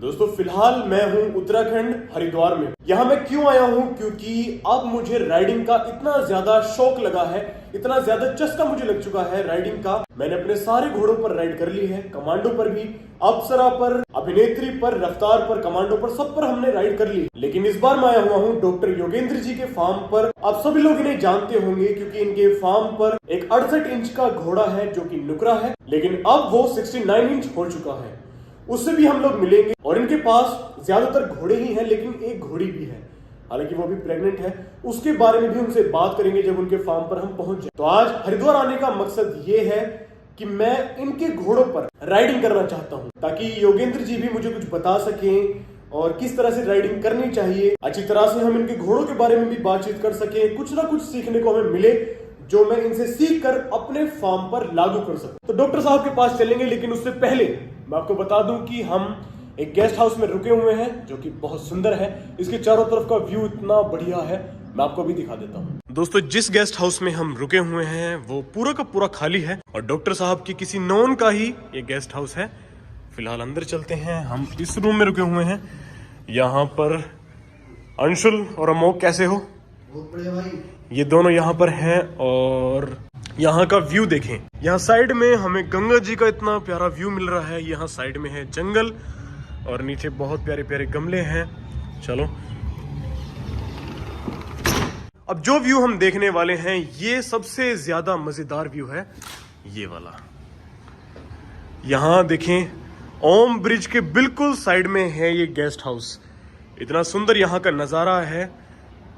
दोस्तों फिलहाल मैं हूँ उत्तराखंड हरिद्वार में। यहाँ मैं क्यों आया हूँ? क्योंकि अब मुझे राइडिंग का इतना ज्यादा शौक लगा है, इतना ज्यादा चस्का मुझे लग चुका है राइडिंग का। मैंने अपने सारे घोड़ों पर राइड कर ली है, कमांडो पर भी, अप्सरा पर, अभिनेत्री पर, रफ्तार पर, कमांडो पर, सब पर हमने राइड कर ली। लेकिन इस बार मैं आया हुआ हूँ डॉक्टर योगेंद्र जी के फार्म पर। आप सभी लोग इन्हें जानते होंगे क्योंकि इनके फार्म पर एक 68 इंच का घोड़ा है जो कि नुकरा है, लेकिन अब वो 69 इंच हो चुका है। उससे भी हम लोग मिलेंगे और इनके पास ज्यादातर घोड़े ही हैं, लेकिन एक घोड़ी भी है, हालांकि वो भी प्रेग्नेंट है। उसके बारे में भी उनसे बात करेंगे जब उनके फार्म पर हम पहुंच जाए। तो आज हरिद्वार आने का मकसद ये है कि मैं इनके घोड़ों पर राइडिंग करना चाहता हूं, ताकि योगेंद्र जी भी मुझे कुछ बता सकें और किस तरह से राइडिंग करनी चाहिए। अच्छी तरह से हम इनके घोड़ों के बारे में भी बातचीत कर सकें, कुछ ना कुछ सीखने को हमें मिले जो मैं इनसे सीख कर अपने फार्म पर लागू कर सकूं। तो डॉक्टर साहब के पास चलेंगे, लेकिन उससे पहले मैं आपको बता दूं कि हम एक गेस्ट हाउस में रुके हुए हैं जो कि बहुत सुंदर है। इसके चारों तरफ का व्यू इतना बढ़िया है, मैं आपको भी दिखा देता हूँ। दोस्तों जिस गेस्ट हाउस में हम रुके हुए हैं वो पूरा का पूरा खाली है और डॉक्टर साहब की किसी नॉन का ही ये गेस्ट हाउस है। फिलहाल अंदर चलते हैं। हम इस रूम में रुके हुए हैं। यहाँ पर अंशुल और अमोक कैसे हो? बहुत बढ़िया भाई। ये दोनों यहाँ पर हैं और यहाँ का व्यू देखें। यहाँ साइड में हमें गंगा जी का इतना प्यारा व्यू मिल रहा है। यहाँ साइड में है जंगल और नीचे बहुत प्यारे प्यारे गमले हैं। चलो अब जो व्यू हम देखने वाले हैं ये सबसे ज्यादा मजेदार व्यू है, ये वाला। यहाँ देखें, ओम ब्रिज के बिल्कुल साइड में है ये गेस्ट हाउस। इतना सुंदर यहाँ का नजारा है।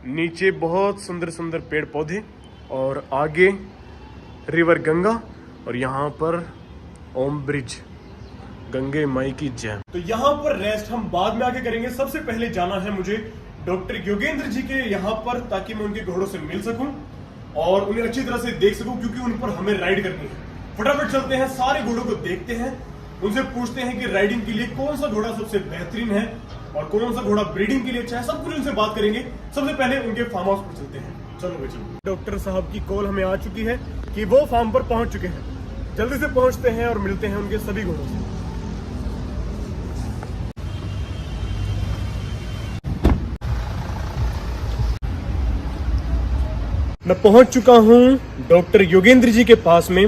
नीचे बहुत सुंदर सुंदर पेड़ पौधे और आगे रिवर गंगा और यहाँ पर ओम ब्रिज। गंगे माई की जय। तो यहाँ पर रेस्ट हम बाद में आके करेंगे। सबसे पहले जाना है मुझे डॉक्टर योगेंद्र जी के यहाँ पर, ताकि मैं उनके घोड़ों से मिल सकूं और उन्हें अच्छी तरह से देख सकूं, क्योंकि उन पर हमें राइड करनी है। फटाफट चलते हैं, सारे घोड़ों को देखते हैं, उनसे पूछते हैं कि राइडिंग के लिए कौन सा घोड़ा सबसे बेहतरीन है और कौन सा घोड़ा ब्रीडिंग के लिए अच्छा है। सब कुछ उनसे बात करेंगे। सबसे पहले उनके फार्म हाउस पर चलते हैं। चलो भाई चलो। डॉक्टर साहब की कॉल हमें आ चुकी है कि वो फार्म पर पहुंच चुके हैं। जल्दी से पहुंचते हैं और मिलते हैं उनके सभी घोड़ों से। मैं पहुंच चुका हूं डॉक्टर योगेंद्र जी के पास में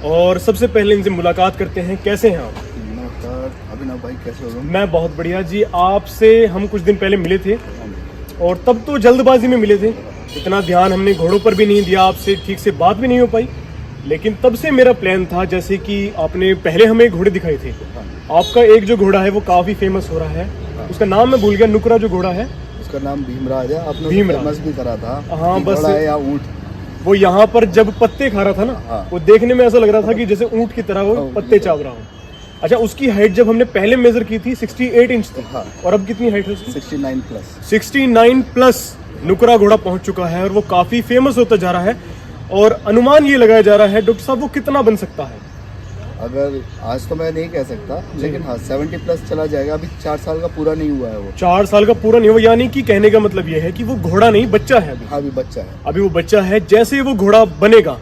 और सबसे पहले इनसे मुलाकात करते हैं। कैसे हैं आप? अभिनव भाई कैसे हो? मैं बहुत बढ़िया जी। आपसे हम कुछ दिन पहले मिले थे और तब तो जल्दबाजी में मिले थे, इतना ध्यान हमने घोड़ों पर भी नहीं दिया, आपसे ठीक से बात भी नहीं हो पाई। लेकिन तब से मेरा प्लान था, जैसे कि आपने पहले हमें घोड़े दिखाए थे, आपका एक जो घोड़ा है वो काफी फेमस हो रहा है। उसका नाम मैं भूल गया, नुकरा जो घोड़ा है उसका नाम भीमराज है। आपने फेमस भी करा था। हाँ बस या ऊंट, वो यहाँ पर जब पत्ते खा रहा था ना, हाँ। वो देखने में ऐसा लग रहा था कि जैसे ऊंट की तरह वो पत्ते चाव रहा हो। अच्छा, उसकी हाइट जब हमने पहले मेजर की थी 68 इंच थी। हाँ। और अब कितनी हाइट है उसकी? 69 प्लस। 69 प्लस नुकरा घोड़ा पहुंच चुका है और वो काफी फेमस होता जा रहा है। और अनुमान ये लगाया जा रहा है डॉक्टर साहब वो कितना बन सकता है? अगर आज तो मैं नहीं कह सकता, लेकिन हाँ 70 प्लस चला जाएगा। अभी 4 साल का पूरा नहीं हुआ है वो। 4 साल का पूरा नहीं हुआ, यानी कि कहने का मतलब ये है कि वो घोड़ा नहीं, बच्चा है अभी। हाँ अभी बच्चा है। अभी वो बच्चा है। जैसे वो घोड़ा बनेगा,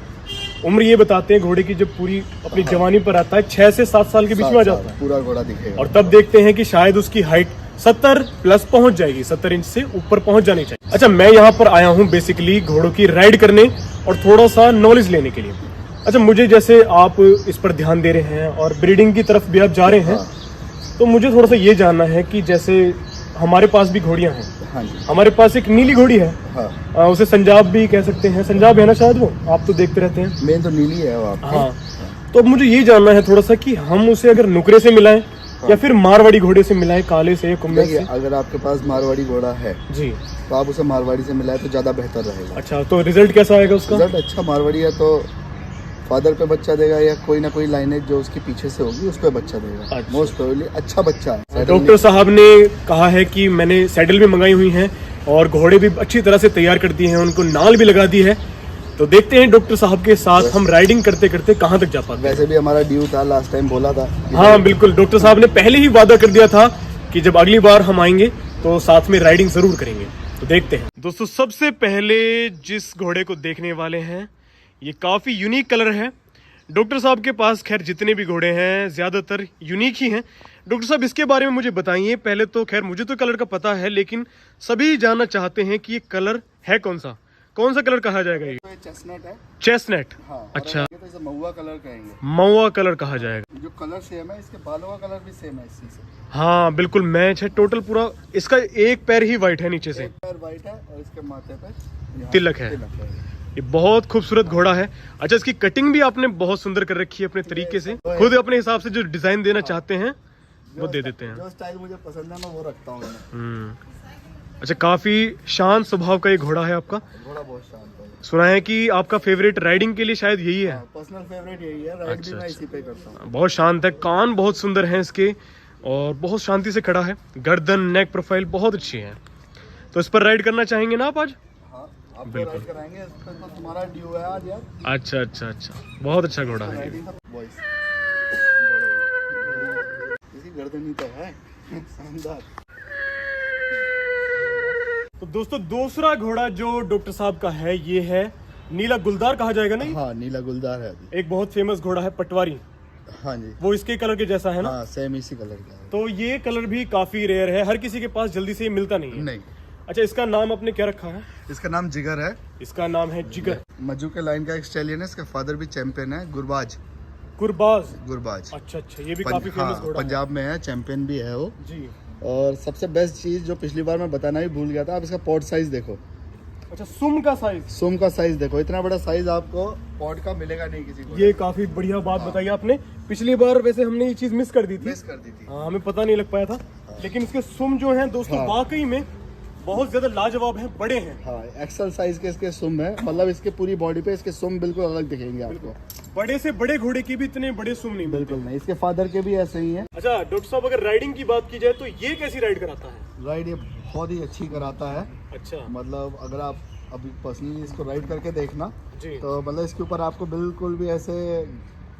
उम्र ये बताते हैं घोड़े की जब पूरी अपनी जवानी पर आता है 6 से 7 साल के बीच में आ जाता है, पूरा घोड़ा दिखेगा। और तब देखते हैं कि शायद उसकी हाइट 70 प्लस पहुंच जाएगी, 70 इंच से ऊपर पहुंच जानी चाहिए। अच्छा, मैं यहाँ पर आया हूँ बेसिकली घोड़ों की राइड करने और थोड़ा सा नॉलेज लेने के लिए। अच्छा, मुझे जैसे आप इस पर ध्यान दे रहे हैं और ब्रीडिंग की तरफ भी आप जा रहे हैं, तो मुझे थोड़ा सा ये जानना है कि जैसे हमारे पास भी घोड़ियां हैं। हाँ जी। हमारे पास एक नीली घोड़ी है। हाँ। उसे संजाब भी कह सकते हैं, संजाब है ना शायद, वो आप तो देखते रहते हैं। मेन तो नीली है वो आपकी। हाँ, तो अब मुझे ये जानना है थोड़ा सा कि हम उसे अगर नुकरे से मिलाएं या फिर मारवाड़ी घोड़े से मिलाएं, काले से, कुम्मे से। अगर आपके पास मारवाड़ी घोड़ा है जी, तो आप उसे मारवाड़ी से मिलाएं तो ज्यादा बेहतर रहेगा। अच्छा, तो रिजल्ट कैसा आएगा उसका? रिजल्ट अच्छा। मारवाड़ी है तो फादर पे बच्चा देगा या कोई ना कोई लाइनेज जो उसकी पीछे से होगी उस पे बच्चा देगा। अच्छा। मोस्ट प्रोबेबली अच्छा बच्चा है। डॉक्टर साहब ने कहा है कि मैंने सैडल भी मंगाई हुई हैं और घोड़े भी अच्छी तरह से तैयार कर दिए हैं, उनको नाल भी लगा दी है। तो देखते हैं डॉक्टर साहब के साथ हम राइडिंग करते करते कहाँ तक जा पाते हैं। वैसे भी हमारा ड्यू था, लास्ट टाइम बोला था। हाँ बिल्कुल, डॉक्टर साहब ने पहले ही वादा कर दिया था कि जब अगली बार हम आएंगे तो साथ में राइडिंग जरूर करेंगे। तो देखते हैं। दोस्तों सबसे पहले जिस घोड़े को देखने वाले हैं, ये काफी यूनिक कलर है। डॉक्टर साहब के पास खैर जितने भी घोड़े हैं ज्यादातर यूनिक ही हैं, डॉक्टर साहब इसके बारे में मुझे बताइए। पहले तो खैर मुझे तो कलर का पता है, लेकिन सभी जानना चाहते हैं कि ये कलर है कौन सा कलर कहा जाएगा? ये तो चेस्टनट है। चेस्टनट। हाँ, अच्छा, तो इसे महुआ कलर कहेंगे। महुआ कलर कहा जाएगा। जो कलर सेम है, इसके बालों का कलर भी सेम है इसी से। हाँ बिल्कुल मैच है टोटल पूरा। इसका एक पैर ही व्हाइट है नीचे से, एक पैर व्हाइट है और इसके माथे पे यहाँ तिलक है। ये बहुत खूबसूरत घोड़ा है। अच्छा, इसकी कटिंग भी आपने बहुत सुंदर कर रखी है अपने तरीके से। खुद अपने हिसाब से जो डिजाइन देना चाहते हैं वो दे देते हैं। जो स्टाइल मुझे पसंद है मैं वो रखता हूँ। अच्छा, काफी शांत स्वभाव का ये घोड़ा है आपका। घोड़ा बहुत शांत है। सुना है कि आपका फेवरेट राइडिंग के लिए शायद यही है। पर्सनल फेवरेट यही है। राइड भी मैं इसी पे करता हूँ। बहुत शांत है, कान बहुत सुंदर हैं इसके और बहुत शांति से खड़ा है। गर्दन, नेक प्रोफाइल बहुत अच्छी है। तो इस पर राइड करना चाहेंगे ना आप आज? हाँ, आपको राइड कराएंगे। इस पे तो तुम्हारा ड्यू है आज यार। अच्छा अच्छा अच्छा, बहुत अच्छा घोड़ा है। इसी गर्दन ही तो है। शानदार। तो दोस्तों दूसरा घोड़ा जो डॉक्टर साहब का है ये है नीला गुलदार कहा जाएगा ना? हाँ, नीला गुलदार है। एक बहुत फेमस घोड़ा है पटवारी। हाँ जी, वो इसके कलर के जैसा है ना? हाँ, सेम इसी कलर का है। तो ये कलर भी काफी रेयर है, हर किसी के पास जल्दी से ये मिलता नहीं है। नहीं। अच्छा, इसका नाम आपने क्या रखा है? इसका नाम जिगर है। इसका नाम है जिगर। मज्जू के लाइन का एक स्टैलियन है। इसका फादर भी चैंपियन है, गुरबाज। गुरबाज। अच्छा अच्छा, ये भी काफी फेमस घोड़ा है। पंजाब में है, चैंपियन भी है वो जी। और सबसे बेस्ट चीज जो पिछली बार मैं बताना ही भूल गया था, आप इसका पॉट साइज देखो। अच्छा, सुम का साइज देखो। इतना बड़ा साइज आपको पॉट का मिलेगा नहीं किसी को। ये काफी बढ़िया बात बताई आपने। पिछली बार वैसे हमने ये चीज मिस कर दी थी। हाँ, हमें पता नहीं लग पाया था। लेकिन इसके सुम जो हैं दोस्तों वाकई में बहुत ज्यादा लाजवाब हैं, बड़े हैं। हाँ, एक्सल साइज के इसके सुम है। मतलब इसके पूरी बॉडी पे इसके सुम बिल्कुल अलग दिखेंगे आपको। बड़े से बड़े घोड़े की भी इतने बड़े सुम नहीं मिलते। बिल्कुल नहीं। इसके फादर के भी ऐसे ही है। अच्छा डॉक्टर साहब, अगर राइडिंग की बात की जाए तो ये कैसी राइड कराता है? राइड ये बहुत ही अच्छी कराता है। अच्छा, मतलब अगर आप अभी पर्सनली इसको राइड करके देखना जी। तो मतलब इसके ऊपर आपको बिल्कुल भी ऐसे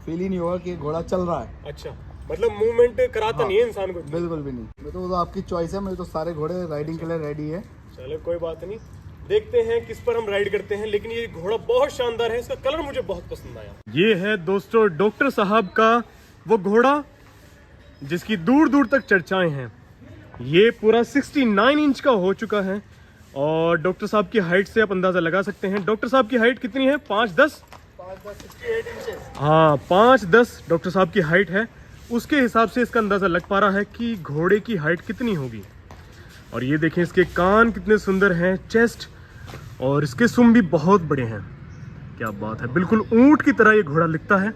फील ही नहीं होगा कि घोड़ा चल रहा है। अच्छा, मतलब मूवमेंट कराता नहीं है इंसान को? बिल्कुल भी नहीं। तो आपकी चॉइस है। मेरे तो सारे घोड़े राइडिंग के लिए रेडी है। चलो कोई बात नहीं, देखते हैं किस पर हम राइड करते हैं। लेकिन ये घोड़ा बहुत शानदार है, इसका कलर मुझे बहुत पसंद आया। ये है दोस्तों डॉक्टर साहब का वो घोड़ा जिसकी दूर दूर तक चर्चाएं हैं। ये पूरा 69 इंच का हो चुका है और डॉक्टर साहब की हाइट से आप अंदाजा लगा सकते हैं। डॉक्टर साहब की हाइट कितनी है? 5'10"? 68 इंचेस। हाँ, 5'10" डॉक्टर साहब की हाइट है। उसके हिसाब से इसका अंदाजा लग पा रहा है कि घोड़े की हाइट कितनी होगी। और ये देखें इसके कान कितने सुंदर हैं, चेस्ट, और इसके सुम भी बहुत बड़े हैं। क्या बात है, बिल्कुल ऊंट की तरह ये घोड़ा लिखता है।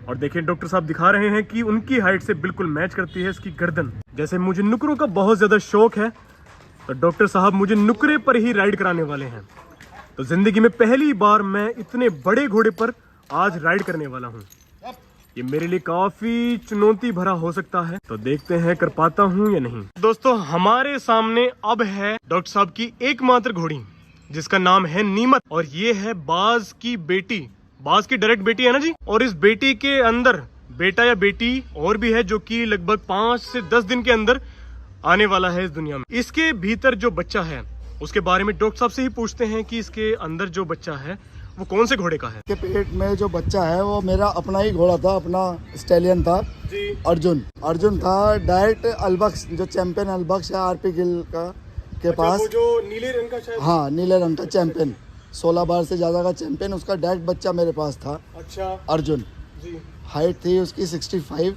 और देखिए डॉक्टर साहब दिखा रहे हैं कि उनकी हाइट से बिल्कुल मैच करती है इसकी गर्दन। जैसे मुझे नुकरों का बहुत ज्यादा शौक है तो डॉक्टर साहब मुझे नुकरे पर ही राइड कराने वाले हैं। तो जिंदगी में पहली बार मैं इतने बड़े घोड़े पर आज राइड करने वाला हूँ। ये मेरे लिए काफी चुनौती भरा हो सकता है, तो देखते हैं कर पाता हूँ या नहीं। दोस्तों हमारे सामने अब है डॉक्टर साहब की एकमात्र घोड़ी जिसका नाम है नीमत, और ये है बाज की बेटी। बाज की डायरेक्ट बेटी है ना जी। और इस बेटी के अंदर बेटा या बेटी और भी है जो कि लगभग 5 से 10 दिन के अंदर आने वाला है इस दुनिया में। इसके भीतर जो बच्चा है उसके बारे में डॉक्टर साहब से ही पूछते हैं कि इसके अंदर जो बच्चा है वो कौन से घोड़े का है। के पेट में जो बच्चा है वो मेरा अपना ही घोड़ा था, अपना स्टैलियन था जी। अर्जुन था डायरेक्ट अलबक्स, जो चैंपियन अलबक्स है आरपी गिल का के पास। वो जो नीले रंग का शायद। हाँ, नीले रंग का चैंपियन, 16 बार से ज्यादा का चैंपियन, उसका डायरेक्ट बच्चा मेरे पास था। अच्छा। अर्जुन जी। हाइट थी उसकी 65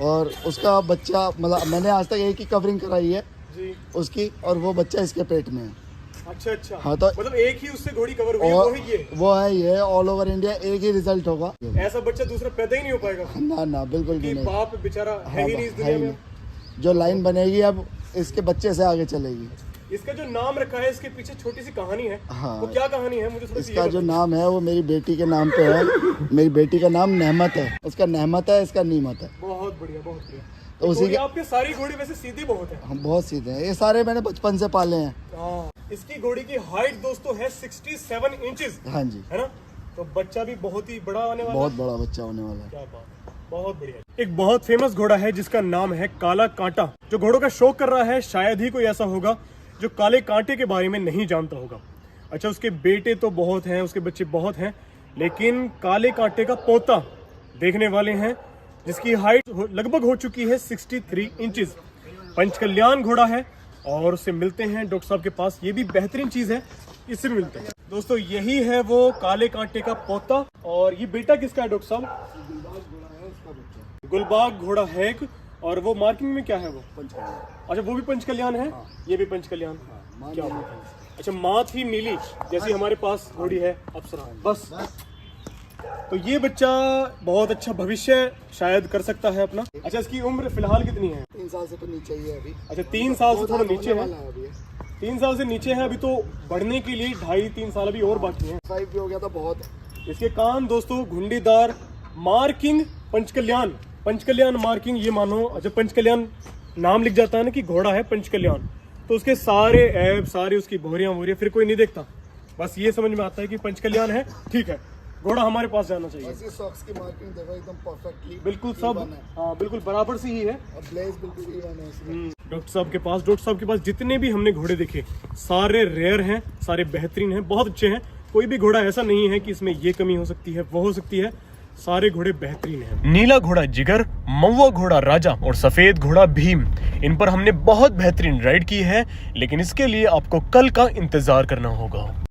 और उसका बच्चा, मतलब मैंने आज तक एक ही कवरिंग कराई है जी उसकी, और वो बच्चा इसके पेट में है। अच्छा अच्छा। हाँ, तो मतलब एक ही उससे घोड़ी कवर हुई है, वो है ये ऑल ओवर इंडिया एक ही रिजल्ट होगा। ऐसा बच्चा दूसरा पैदा ही नहीं हो पाएगा। ना बिल्कुल भी नहीं। बाप बेचारा है ही नहीं इस दुनिया में। जो लाइन बनेगी अब इसके बच्चे से आगे चलेगी। इसका जो नाम रखा है इसके पीछे छोटी सी कहानी है। हाँ, वो क्या कहानी है मुझे थोड़ा इसका जो नाम है वो मेरी बेटी के नाम पे है। मेरी बेटी का नाम नेहमत है, उसका नेहमत है, इसका नीमत है। बहुत बढ़िया, बहुत बढ़िया। तो उसी के आपके सारी घोड़ी वैसे सीधी बहुत है। हम बहुत सीधे हैं, ये सारे मैंने बचपन से पाले हैं। इसकी घोड़ी की हाइट दोस्तों है 67 इंचेस। हाँ जी, है ना। तो बच्चा भी बहुत ही बड़ा आने वाला है। बहुत बड़ा बच्चा होने वाला है। क्या बात, बहुत बढ़िया। एक बहुत फेमस घोड़ा है जिसका नाम है काला कांटा। जो घोड़ों का शौक कर रहा है शायद ही कोई ऐसा होगा जो काले कांटे के बारे में नहीं जानता होगा। अच्छा, उसके बेटे तो बहुत हैं, उसके बच्चे बहुत हैं, लेकिन काले कांटे का पोता देखने वाले हैं जिसकी हाइट लगभग हो चुकी है 63 इंचेस। पंचकल्याण घोड़ा है और उससे मिलते हैं डॉक्टर साहब के पास। ये भी बेहतरीन चीज है, इससे भी मिलते हैं। दोस्तों यही है वो काले कांटे का पोता। और ये बेटा किसका है डॉक्टर साहब? गुलबाग घोड़ा है एक। और वो मार्किंग में क्या है वो? अच्छा वो भी पंचकल्याण है। ये भी पंचकल्याण। क्या बात है। अच्छा माँ थी नीली जैसी हमारे पास घोड़ी है अप्सरा। बस तो ये बच्चा बहुत अच्छा भविष्य शायद कर सकता है अपना। अच्छा इसकी उम्र फिलहाल कितनी है? 3 साल से तो नीचे ही है अभी। अच्छा 3 साल से थोड़ा नीचे है। अभी 3 साल से नीचे है अभी, तो बढ़ने के लिए 2.5-3 साल अभी और बाकी हैं। 5 भी हो गया तो बहुत है। इसके कान दोस्तों घुंडीदार, मार्किंग पंचकल्याण। पंचकल्याण मार्किंग ये मानो। अच्छा पंचकल्याण नाम लिख जाता है ना कि घोड़ा है पंचकल्याण, तो उसके सारे ऐब, सारी उसकी भोरियां वोरियां फिर कोई नहीं देखता। बस ये समझ में आता है कि पंचकल्याण है, ठीक है, घोड़ा हमारे पास जाना चाहिए। ऐसी सॉक्स की मार्किंग देखो एकदम परफेक्टली बिल्कुल सब हाँ बिल्कुल बराबर से ही है। और ब्लेज बिल्कुल इवन है इसमें। डॉक्टर साहब के पास जितने भी हमने घोड़े देखे सारे रेयर हैं, सारे बेहतरीन हैं, बहुत अच्छे हैं। कोई भी घोड़ा ऐसा नहीं है कि इसमें ये कमी हो सकती है वो हो सकती है। सारे घोड़े बेहतरीन हैं। नीला घोड़ा जिगर, महुआ घोड़ा राजा और सफेद घोड़ा भीम, इन पर हमने बहुत बेहतरीन राइड की है, लेकिन इसके लिए आपको कल का इंतजार करना होगा।